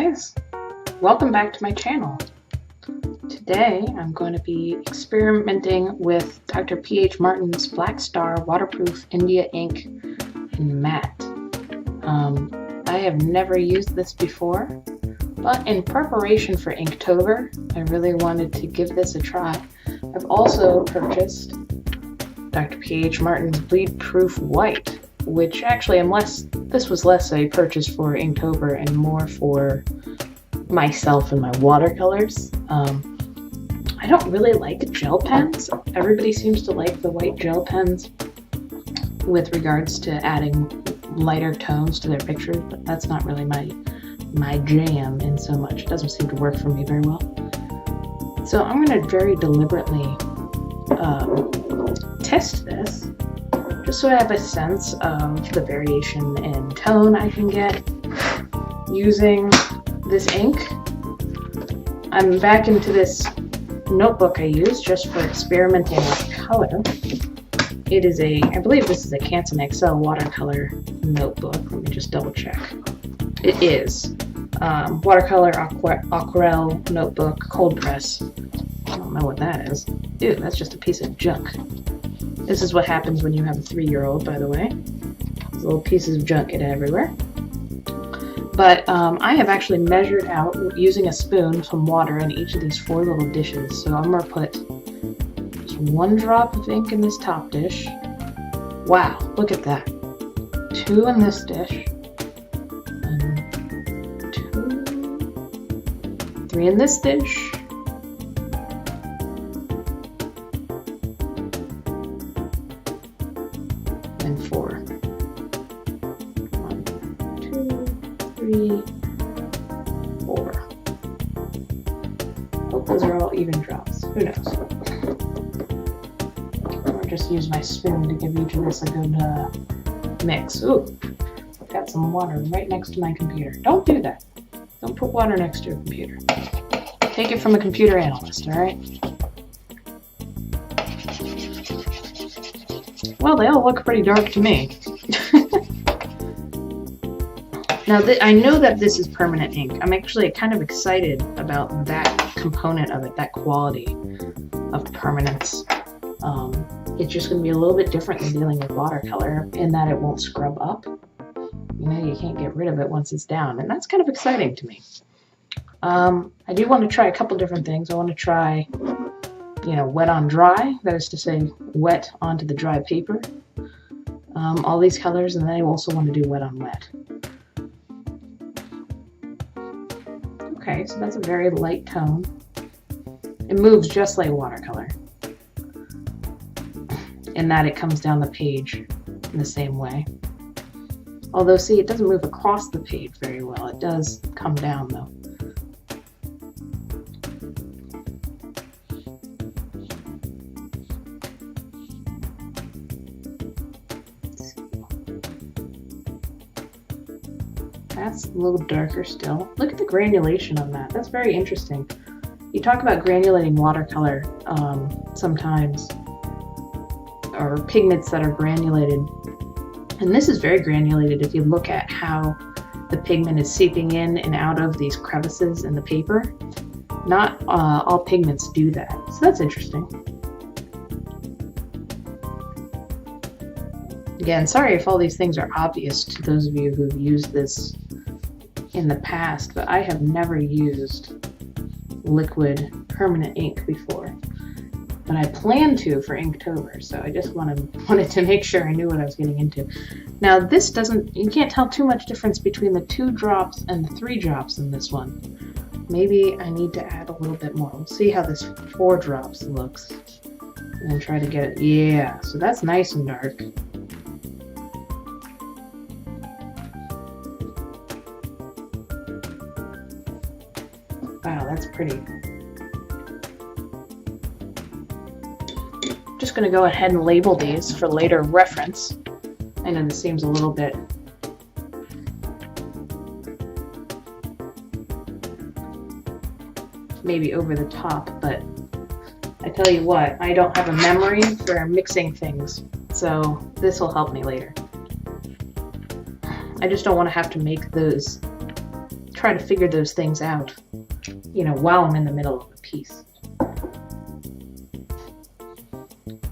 guys, welcome back to my channel. Today I'm going to be experimenting with Dr. P.H. Martin's Black Star Waterproof India ink in matte. I have never used this before, but in preparation for Inktober, I really wanted to give this a try. I've also purchased Dr. P.H. Martin's Bleed Proof White, which actually, this was less a purchase for Inktober and more for myself and my watercolors. I don't really like gel pens. Everybody seems to like the white gel pens with regards to adding lighter tones to their pictures, but that's not really my jam in so much. It doesn't seem to work for me very well. So I'm going to very deliberately test this, just so I have a sense of the variation in tone I can get using this ink. I'm back into this notebook I use just for experimenting with color. It is I believe this is a Canson XL watercolor notebook. Let me just double check. It is. Watercolor aquarelle notebook, cold press. I don't know what that is. Dude, that's just a piece of junk. This is what happens when you have a 3-year-old, by the way. These little pieces of junk get everywhere. But I have actually measured out, using a spoon, some water in each of these 4 little dishes. So I'm going to put just 1 drop of ink in this top dish. Wow, look at that. 2 in this dish. 2, 3 in this dish. And 4. 1, 2, 3, 4. Hope those are all even drops. Who knows? Or just use my spoon to give each of this a good mix. Ooh, got some water right next to my computer. Don't do that. Don't put water next to your computer. Take it from a computer analyst, alright? Well, they all look pretty dark to me. Now, I know that this is permanent ink. I'm actually kind of excited about that component of it, that quality of permanence. It's just going to be a little bit different than dealing with watercolor in that it won't scrub up. You know, you can't get rid of it once it's down, and that's kind of exciting to me. I do want to try a couple different things. I want to try, wet on dry, that is to say, wet onto the dry paper. All these colors, and then I also want to do wet on wet. Okay, so that's a very light tone. It moves just like watercolor, in that it comes down the page in the same way. Although, see, it doesn't move across the page very well. It does come down, though. That's a little darker still. Look at the granulation on that. That's very interesting. You talk about granulating watercolor sometimes, or pigments that are granulated. And this is very granulated if you look at how the pigment is seeping in and out of these crevices in the paper. Not all pigments do that. So that's interesting. Again, sorry if all these things are obvious to those of you who've used this in the past, but I have never used liquid permanent ink before. But I plan to for Inktober, so I just wanted to make sure I knew what I was getting into. Now this you can't tell too much difference between the 2 drops and the 3 drops in this one. Maybe I need to add a little bit more. We'll see how this 4 drops looks. And then try to get it, yeah, so that's nice and dark. Wow, that's pretty. Just going to go ahead and label these for later reference. I know this seems a little bit maybe over the top, but I tell you what, I don't have a memory for mixing things, so this will help me later. I just don't want to have to make those try to figure those things out, you know, while I'm in the middle of the piece.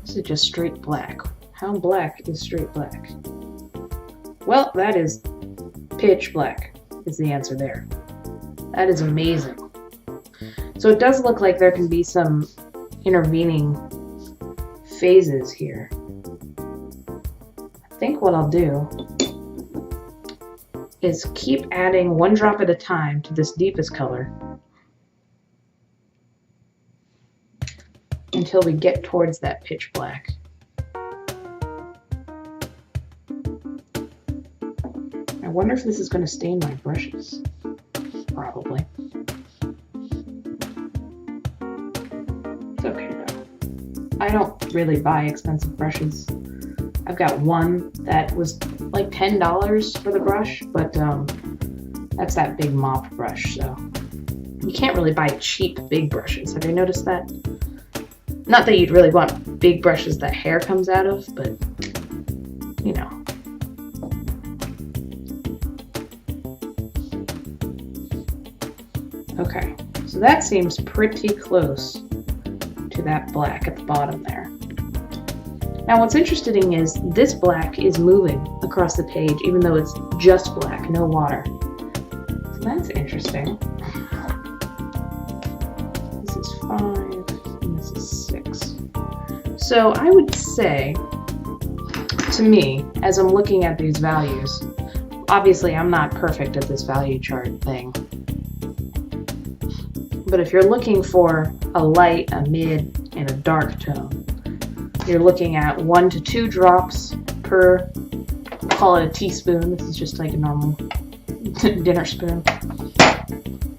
This is just straight black. How black is straight black? Well, that is pitch black is the answer there. That is amazing. So it does look like there can be some intervening phases here. I think what I'll do is keep adding one drop at a time to this deepest color until we get towards that pitch black. I wonder if this is going to stain my brushes. Probably. It's okay though. I don't really buy expensive brushes. I've got one that was like $10 for the brush, but that's that big mop brush, so you can't really buy cheap big brushes. Have you noticed that? Not that you'd really want big brushes that hair comes out of, but you know. Okay, so that seems pretty close to that black at the bottom there. Now what's interesting is this black is moving across the page even though it's just black, no water. So that's interesting. This is 5 and this is 6. So I would say, to me, as I'm looking at these values, obviously I'm not perfect at this value chart thing, but if you're looking for a light, a mid, and a dark tone, you're looking at 1 to 2 drops per, call it a teaspoon. This is just like a normal dinner spoon.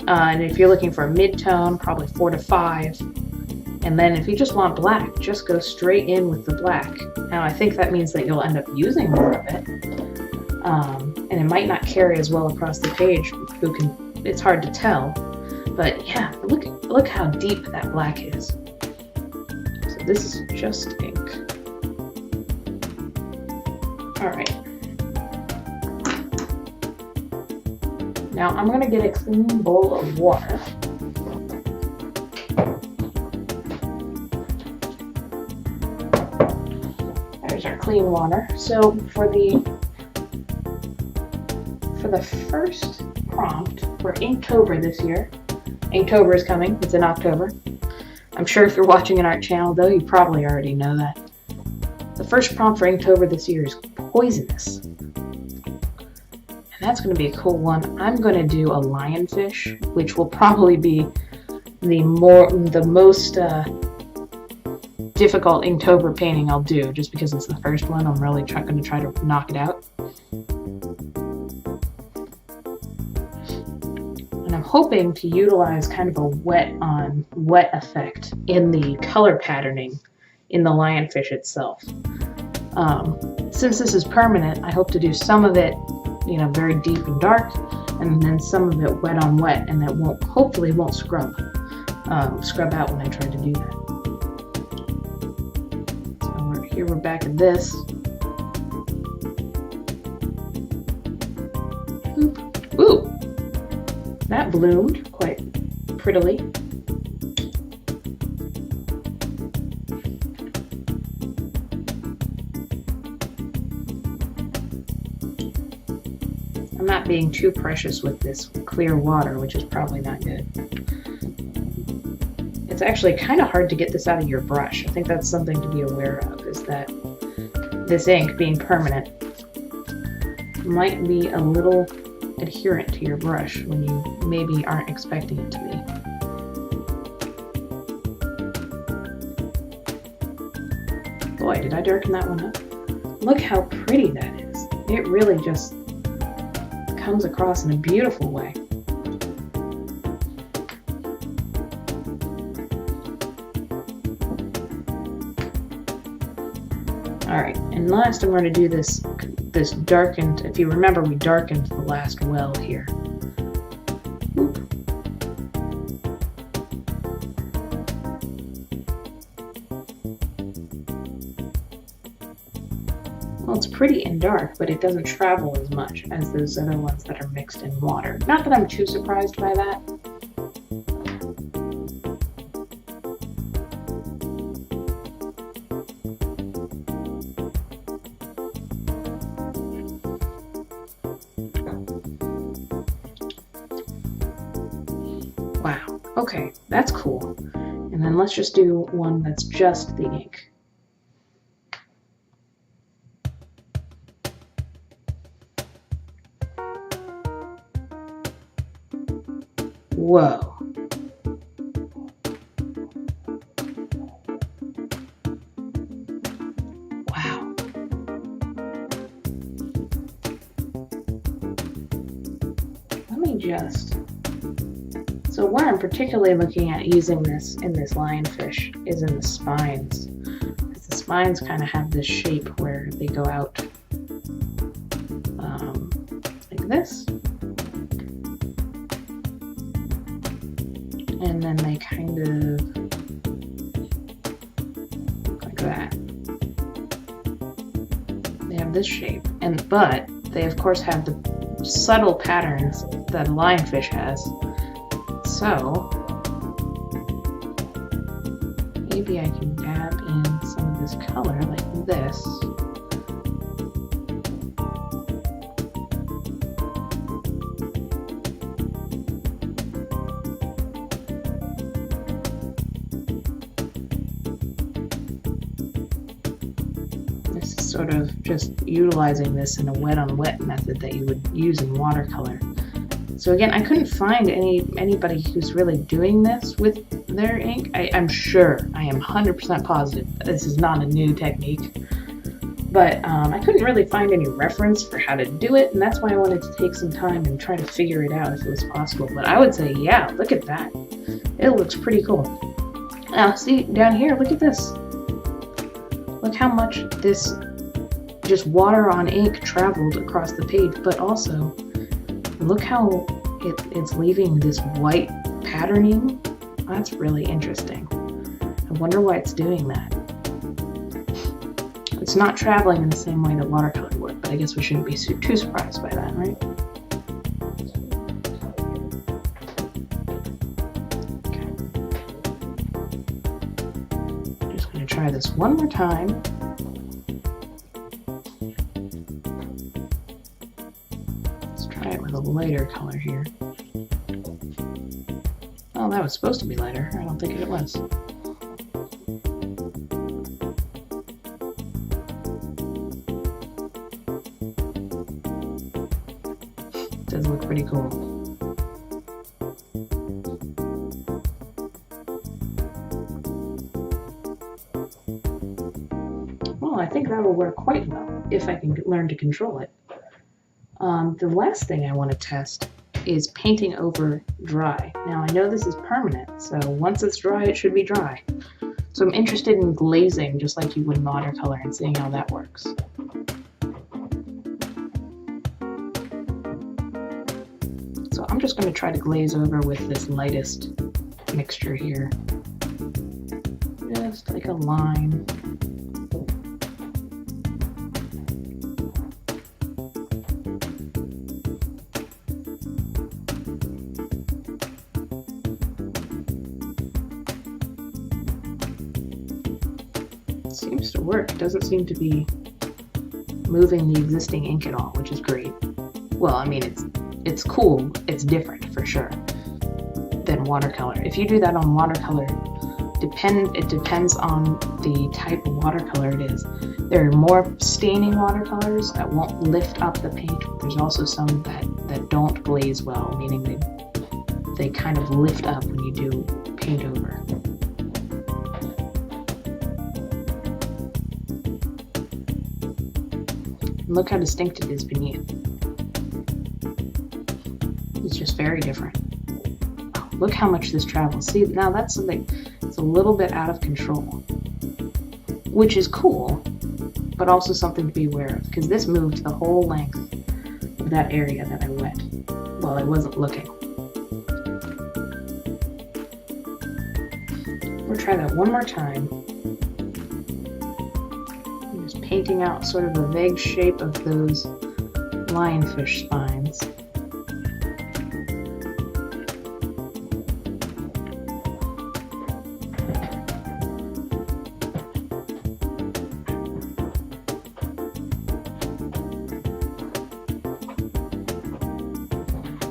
And if you're looking for a mid-tone, probably 4 to 5. And then if you just want black, just go straight in with the black. Now I think that means that you'll end up using more of it. And it might not carry as well across the page. It's hard to tell. But yeah, look how deep that black is. So this is just ink. All right. Now I'm gonna get a clean bowl of water. There's our clean water. So for the first prompt for Inktober this year, Inktober is coming, it's in October. I'm sure if you're watching an art channel though, you probably already know that. The first prompt for Inktober this year is poisonous. And that's going to be a cool one. I'm going to do a lionfish, which will probably be the most difficult Inktober painting I'll do, just because it's the first one. I'm really going to try to knock it out. And I'm hoping to utilize kind of a wet on wet effect in the color patterning in the lionfish itself. Since this is permanent, I hope to do some of it, you know, very deep and dark, and then some of it wet on wet, and that hopefully won't scrub out when I try to do that. So we're back at this. Ooh, that bloomed quite prettily. I'm not being too precious with this clear water, which is probably not good. It's actually kind of hard to get this out of your brush. I think that's something to be aware of, is that this ink, being permanent, might be a little adherent to your brush when you maybe aren't expecting it to be. Boy, did I darken that one up. Look how pretty that is. It really just comes across in a beautiful way. Alright, and last I'm going to do this darkened, if you remember we darkened the last well here. Oop. Well, it's pretty and dark, but it doesn't travel as much as those other ones that are mixed in water. Not that I'm too surprised by that. Wow, okay, that's cool. And then let's just do one that's just the ink. Whoa. Wow. Let me just... So where I'm particularly looking at using this in this lionfish is in the spines. Because the spines kind of have this shape where they go out like this. And then they kind of like that. They have this shape, but they of course have the subtle patterns that a lionfish has. So maybe I can dab in some of this color like this. This is sort of just utilizing this in a wet on wet method that you would use in watercolor. So again, I couldn't find anybody who's really doing this with their ink. I'm sure, I am 100% positive that this is not a new technique, but I couldn't really find any reference for how to do it, and that's why I wanted to take some time and try to figure it out if it was possible. But I would say, yeah, look at that. It looks pretty cool. Now, see, down here, look at this. Look how much this just water on ink traveled across the page, but also look how it's leaving this white patterning. That's really interesting. I wonder why it's doing that. It's not traveling in the same way that watercolor would, but I guess we shouldn't be too surprised by that, right? Okay. Just going to try this one more time. Try it with a lighter color here. Oh, that was supposed to be lighter. I don't think it was. It does look pretty cool. Well, I think that will work quite well if I can learn to control it. The last thing I want to test is painting over dry. Now I know this is permanent, so once it's dry, it should be dry. So I'm interested in glazing just like you would in watercolor and seeing how that works. So I'm just going to try to glaze over with this lightest mixture here. Just like a line. Seems to work. It doesn't seem to be moving the existing ink at all, which is great. Well, I mean, it's cool. It's different for sure than watercolor. If you do that on watercolor, it depends on the type of watercolor it is. There are more staining watercolors that won't lift up the paint. There's also some that don't glaze well, meaning they kind of lift up when you do paint over. Look how distinct it is beneath. It's just very different. Oh, look how much this travels. See, now that's something that's a little bit out of control, which is cool, but also something to be aware of, because this moved the whole length of that area that I wet while I wasn't looking. We'll try that one more time. Just paint painting out sort of a vague shape of those lionfish spines.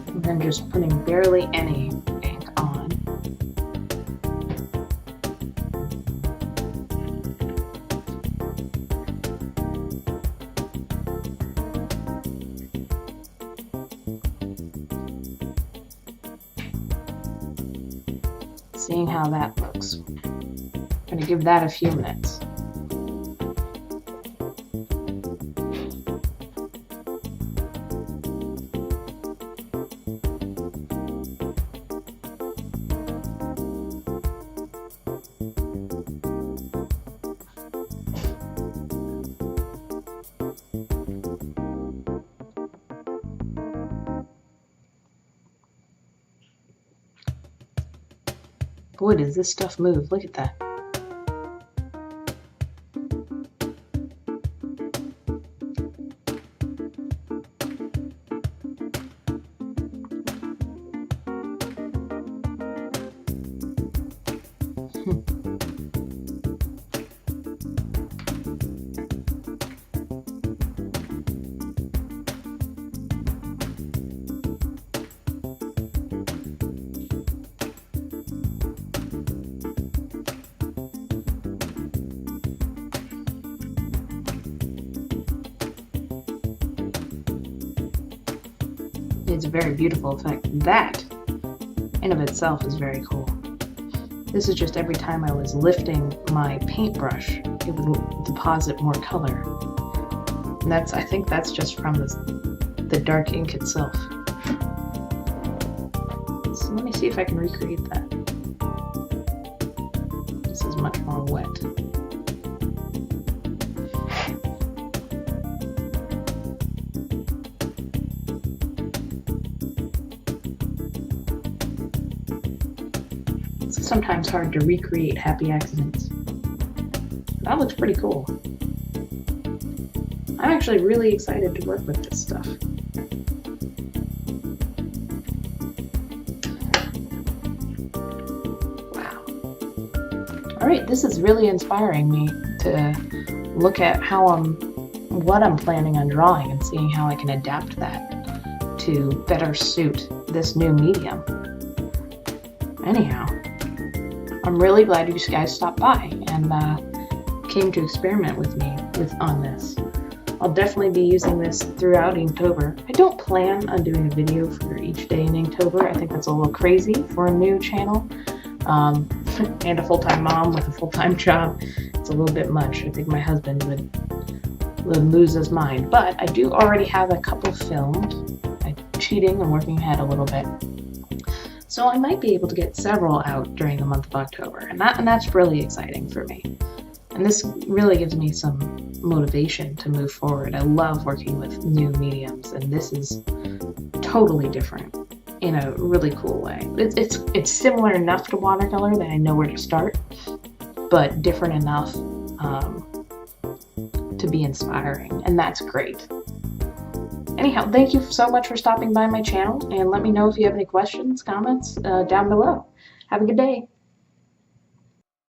And then just putting barely any ink on. Seeing how that looks. I'm going to give that a few minutes. Boy, does this stuff move. Look at that. It's a very beautiful effect. That, in of itself, is very cool. This is just every time I was lifting my paintbrush, it would deposit more color. And I think that's just from the dark ink itself. So let me see if I can recreate that. This is much more wet. It's sometimes hard to recreate happy accidents. That looks pretty cool. I'm actually really excited to work with this stuff. Wow. Alright, this is really inspiring me to look at what I'm planning on drawing and seeing how I can adapt that to better suit this new medium. Anyhow, I'm really glad you guys stopped by and came to experiment with me on this. I'll definitely be using this throughout Inktober. I don't plan on doing a video for each day in Inktober. I think that's a little crazy for a new channel. And a full-time mom with a full-time job. It's a little bit much. I think my husband would lose his mind. But I do already have a couple filmed. I'm cheating and working ahead a little bit. So I might be able to get several out during the month of October, and that's really exciting for me. And this really gives me some motivation to move forward. I love working with new mediums, and this is totally different in a really cool way. It's similar enough to watercolor that I know where to start, but different enough to be inspiring, and that's great. Anyhow, thank you so much for stopping by my channel, and let me know if you have any questions, comments down below. Have a good day.